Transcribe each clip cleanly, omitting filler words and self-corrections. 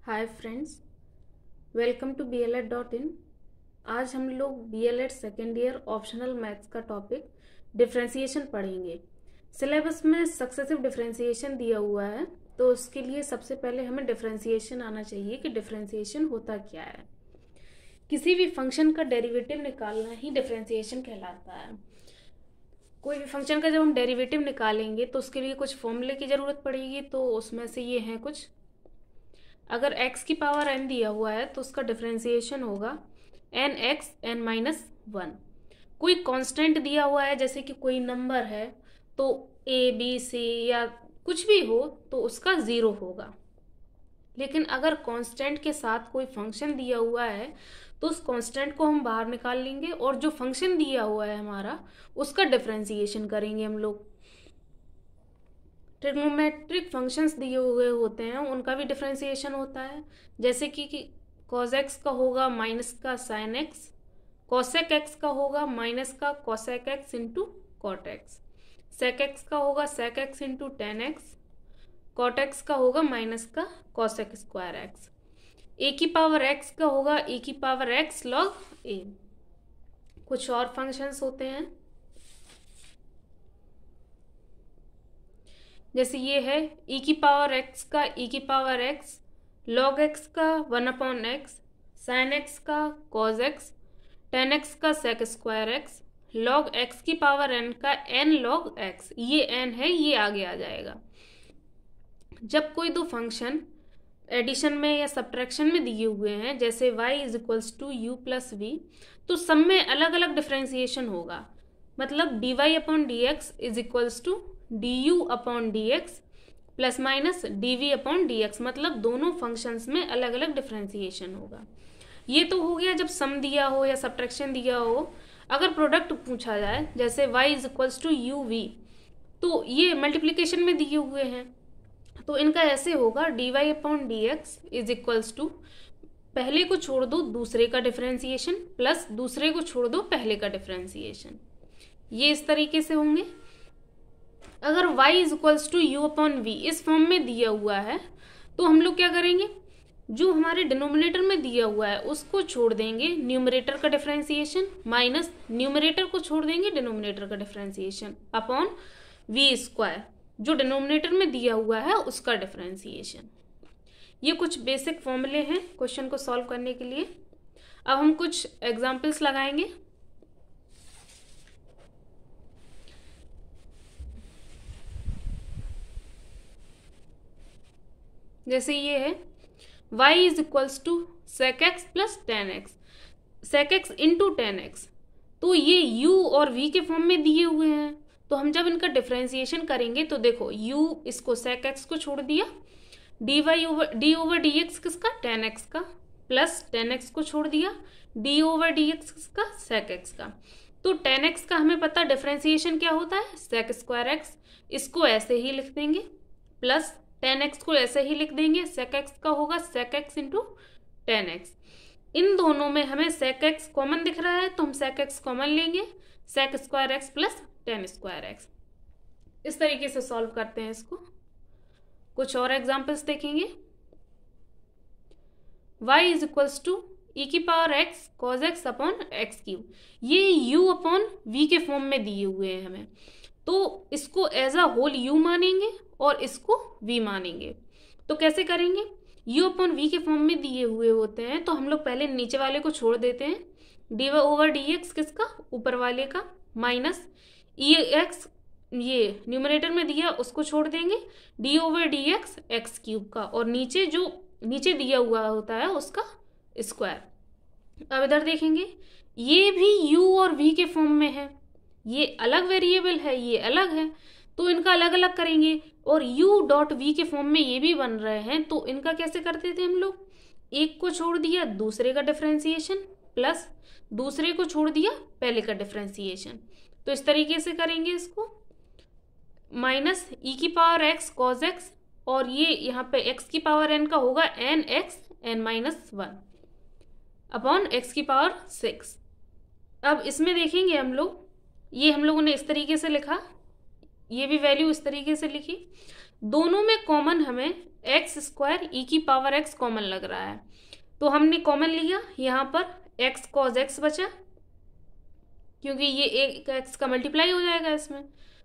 Hi friends, welcome to BLED.in। आज हम लोग BLED second year optional maths का टॉपिक डिफरेंशिएशन पढ़ेंगे। सिलेबस में सक्सेसिव डिफरेंशिएशन दिया हुआ है, तो उसके लिए सबसे पहले हमें डिफरेंशिएशन आना चाहिए कि डिफरेंशिएशन होता क्या है। किसी भी फंक्शन का डेरिवेटिव निकालना ही डिफरेंशिएशन कहलाता है। कोई भी फंक्शन का जब हम डेरिवेटिव निकालेंगे तो उसके लिए कुछ फॉर्मूले की ज़रूरत पड़ेगी, तो उसमें से ये हैं कुछ। अगर x की पावर n दिया हुआ है तो उसका डिफरेंशिएशन होगा nx n-1। कोई कांस्टेंट दिया हुआ है, जैसे कि कोई नंबर है, तो a b c या कुछ भी हो तो उसका 0 होगा। लेकिन अगर कांस्टेंट के साथ कोई फंक्शन दिया हुआ है तो उस कांस्टेंट को हम बाहर निकाल लेंगे और जो फंक्शन दिया हुआ है हमारा, उसका डिफरेंशिएशन करेंगे हम लोग। ट्रिग्नोमेट्रिक फंक्शंस दिए हुए होते हैं, उनका भी डिफरेंशिएशन होता है। जैसे कि cos x का होगा माइनस का sin x, cosec x का होगा माइनस का cosec x into cot x, sec x का होगा sec x into tan x, cot x का होगा माइनस का cosec स्क्वायर x, a की पावर x का होगा a की पावर x log a। कुछ और फंक्शंस होते हैं, जैसे ये है e की पावर x का e की पावर x, log x का 1/x, sin x का cos x, tan x का sec square x, log x की पावर n का n log x। ये n है, ये आगे आ जाएगा। जब कोई दो फंक्शन एडिशन में या सब्ट्रैक्शन में दिए हुए हैं, जैसे y = u + v, तो सब में अलग अलग डिफरेंशिएशन होगा। मतलब dy/dx = du/dx plus minus dv/dx, मतलब दोनों फंक्शंस में अलग अलग डिफरेंशिएशन होगा। ये तो हो गया जब सम दिया हो या सब्ट्रैक्शन दिया हो। अगर प्रोडक्ट पूछा जाए, जैसे y = uv, तो ये मल्टीप्लिकेशन में दिए हुए हैं, तो इनका ऐसे होगा dy/dx = पहले को छोड़ दो दूसरे का डिफरेंशिएशन प्लस दूसरे को छोड़ दो पहले का डिफरेंशिएशन। ये इस तरीके से होंगे। अगर y = u/v इस फॉर्म में दिया हुआ है, तो हम लोग क्या करेंगे, जो हमारे डिनोमिनेटर में दिया हुआ है उसको छोड़ देंगे न्यूमरेटर का डिफरेंशिएशन, माइनस न्यूमरेटर को छोड़ देंगे डिनोमिनेटर का डिफरेंशिएशन अपॉन v², जो डिनोमिनेटर में दिया हुआ है उसका डिफरेंशिएशन। ये कुछ बेसिक फॉर्मूले हैं क्वेश्चन को सॉल्व करने के लिए। अब हम कुछ एग्जाम्पल्स लगाएंगे। जैसे ये है y = sec x + tan x, sec x into tan x, तो ये u और v के फॉर्म में दिए हुए हैं। तो हम जब इनका डिफरेंशिएशन करेंगे तो देखो, u इसको sec x को छोड़ दिया, d/dx किसका, tan x का, प्लस tan x को छोड़ दिया, d/dx किसका, sec x का। तो tan x का हमें पता डिफरेंशिएशन क्या होता है, sec स्क्वायर x। इसको ऐसे ही लिख देंगे, प्लस tan x को ऐसे ही लिख देंगे, sec x का होगा sec x into tan x। इन दोनों में हमें sec x कॉमन दिख रहा है, तो हम sec x कॉमन लेंगे, sec square x plus tan square x। इस तरीके से सॉल्व करते हैं इसको। कुछ और एग्जांपल्स देखेंगे। y = e⁻x cos x/x³, ये u/v के फॉर्म में दिए हुए हैं हमें, तो इसको एज अ होल u मानेंगे और इसको v मानेंगे। तो कैसे करेंगे, u/v के फॉर्म में दिए हुए होते हैं, तो हम लोग पहले नीचे वाले को छोड़ देते हैं, dy/dx किसका, ऊपर वाले का, माइनस ex, ये न्यूमरेटर में दिया उसको छोड़ देंगे, d/dx x³ का, और नीचे जो नीचे दिया हुआ होता है उसका स्क्वायर। अब इधर देखेंगे, ये भी u और v के फॉर्म में है, ये अलग वेरिएबल है, ये अलग है, तो इनका अलग अलग करेंगे। और u.v के फॉर्म में ये भी बन रहे हैं, तो इनका कैसे करते थे हम लोग, एक को छोड़ दिया दूसरे का डिफरेंशिएशन, प्लस दूसरे को छोड़ दिया पहले का डिफरेंशिएशन। तो इस तरीके से करेंगे इसको, माइनस e⁻x cos x, और ये यहाँ पे x की पावर n का होगा nx n-1 अपॉन x⁻6। अब इसमें देखेंगे हम लोग, ये हम लोगों ने इस तरीके से लिखा, ये भी वैल्यू इस तरीके से लिखी। दोनों में कॉमन हमें एक्स स्क्वायर ई की पावर एक्स कॉमन लग रहा है, तो हमने कॉमन लिया, यहाँ पर एक्स कॉज एक्स बचा, क्योंकि ये एक एक्स का मल्टीप्लाई हो जाएगा इसमें,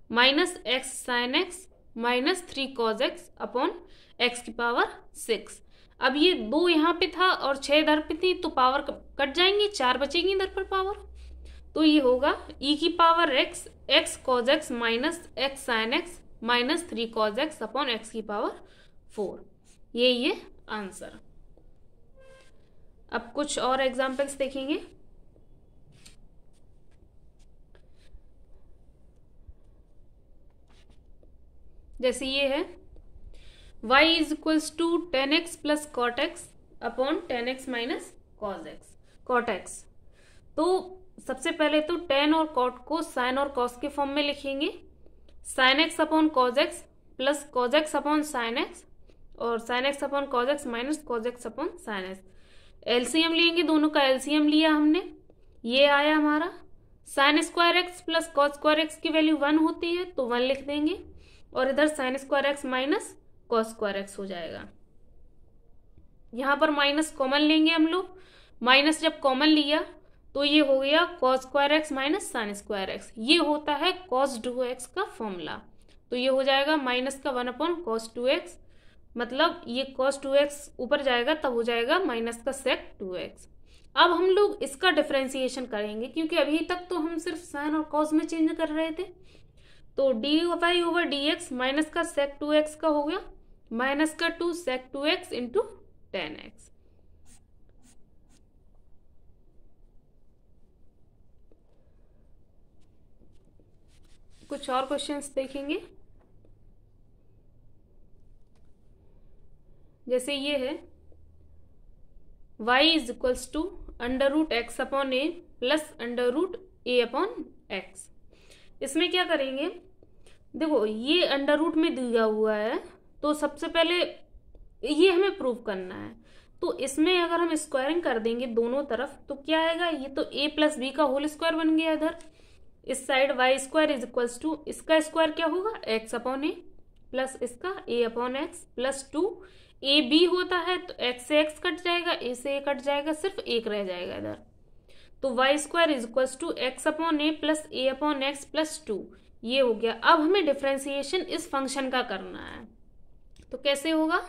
minus x sine x minus 3 cause x upon x की पावर 6। अब ये 2 यहाँ पे था और 6 इधर पे थी, तो पावर कट जाएंगी, 4 बचेगी इधर पर पावर, तो ये होगा ई की power x x cos x minus x sine x minus 3 cause x upon x की पावर 4। ये आंसर। अब कुछ और एग्जाम्पल्स देखेंगे। जैसे ये है y is equals to 10x plus cot x upon 10x minus cot x. तो सबसे पहले तो 10 और कॉट को साइन और कॉस के फॉर्म में लिखेंगे, sine x upon cos x plus cos x upon sine x और sine x upon cos x minus cos x upon sine x. LCM लेंगे, दोनों का एलसीएम लिया हमने, ये आया हमारा sine square x plus cos square x की वैल्यू 1 होती है तो 1 लिख देंगे, और इधर sine square x minus cos square x हो जाएगा। यहाँ पर माइनस कॉमन लेंगे हम लोग, माइनस जब कॉमन लिया तो ये हो गया cos square x minus sign square x, ये होता है कॉस 2x का फॉर्मूला, तो ये हो जाएगा माइनस का 1 अपॉन कॉस 2x, मतलब ये कॉस 2x ऊपर जाएगा तब हो जाएगा माइनस का सेक 2x। अब हम लोग इसका डिफरेंशिएशन करेंगे, क्योंकि अभी तक तो हम सिर्फ साइन और कॉस में चेंज कर रहे थे, तो d y over d x minus का सेक 2x का हो गया माइनस का 2 सेक 2x इंटू 10x। कुछ और क्वेश्चंस देखेंगे। जैसे ये है y is equals to under root x upon a plus under root a upon x. इसमें क्या करेंगे, देखो ये अंडर रूट में दिया हुआ है, तो सबसे पहले ये हमें प्रूव करना है, तो इसमें अगर हम स्क्वायरिंग कर देंगे दोनों तरफ तो क्या आएगा, ये तो a प्लस बी का होल स्क्वायर बन गया इधर, इस side y square is equals to इसका स्क्वायर क्या होगा एक्स अपॉन ए प्लस इसका a upon x plus 2 a b होता है तो एक्स से एक्स कट जाएगा, ए से ए कट जाएगा, सिर्फ एक रह जाएगा इधर, तो y square is equals to x upon a plus a upon x plus 2, ये हो गया। अब हमें डिफरेंशिएशन इस फंक्शन का करना है, तो कैसे होगा,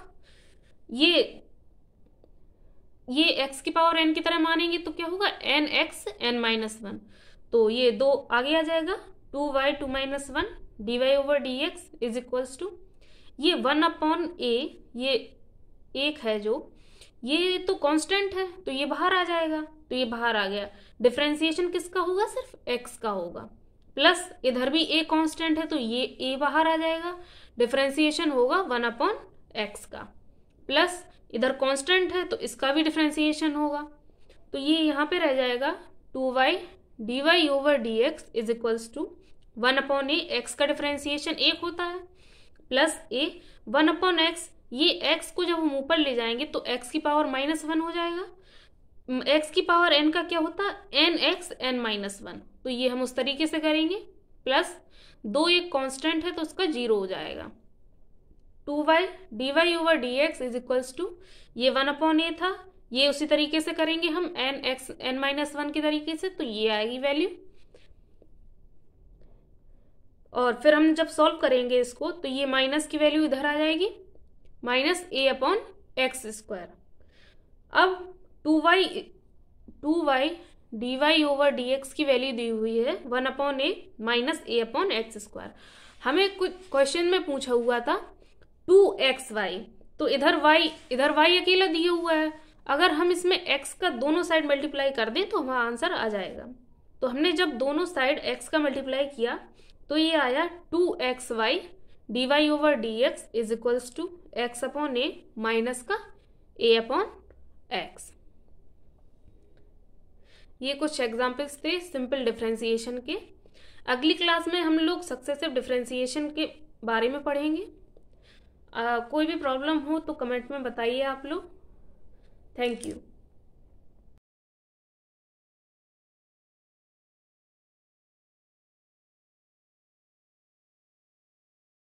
ये x की पावर n की तरह मानेंगे तो क्या होगा n x n माइनस 1, तो ये 2 आगे आ जाएगा 2y 2 minus 1 dy over d x is equals to ये 1 अपॉन a, ये एक है जो ये तो कांस्टेंट है तो ये बाहर आ जाएगा, तो ये बाहर आ गया। डिफरेंशिएशन किसका होगा, सिर्फ x का होगा, प्लस इधर भी a कांस्टेंट है तो ये a बाहर आ जाएगा, डिफरेंशिएशन होगा 1 अपॉन x का, प्लस इधर कांस्टेंट है तो इसका भी डिफरेंशिएशन होगा, तो ये यहाँ पे रह जाएगा 2y dy over d x is equals to 1 upon a, x का डिफरेंशिएशन 1 होता है, प्लस a 1 अपॉन एक्स, ये x को जब हम ऊपर ले जाएंगे तो x की पावर -1 हो जाएगा, x की पावर n का क्या होता है nx n माइनस 1, तो ये हम उस तरीके से करेंगे, प्लस 2 एक कांस्टेंट है तो उसका 0 हो जाएगा, 2y dy over d x is equals to ये 1 अपॉन ए था, ये उसी तरीके से करेंगे हम nx n माइनस 1 के तरीके से, तो ये आएगी वैल्यू, और फिर हम जब सॉल्व करेंगे इसको तो ये माइनस की वैल्यू इधर आ जाएगी माइनस ए अपॉन एक्स स्क्वायर। अब 2y dy over d x की वैल्यू दी हुई है 1 upon a minus A upon x square. हमें कुछ क्वेश्चन में पूछा हुआ था 2xy, तो इधर y अकेला दिया हुआ है, अगर हम इसमें x का दोनों साइड मल्टीप्लाई कर दें तो हमारा आंसर आ जाएगा। तो हमने जब दोनों साइड x का मल्टीप्लाई किया तो ये आया 2xy dy over d x is equals to x upon a minus का a अपॉन एक्स। ये कुछ एग्जाम्पल्स थे सिंपल डिफरेंशिएशन के। अगली क्लास में हम लोग सक्सेसिव डिफरेंशिएशन के बारे में पढ़ेंगे। कोई भी प्रॉब्लम हो तो कमेंट में बताइए आप लोग। Thank you.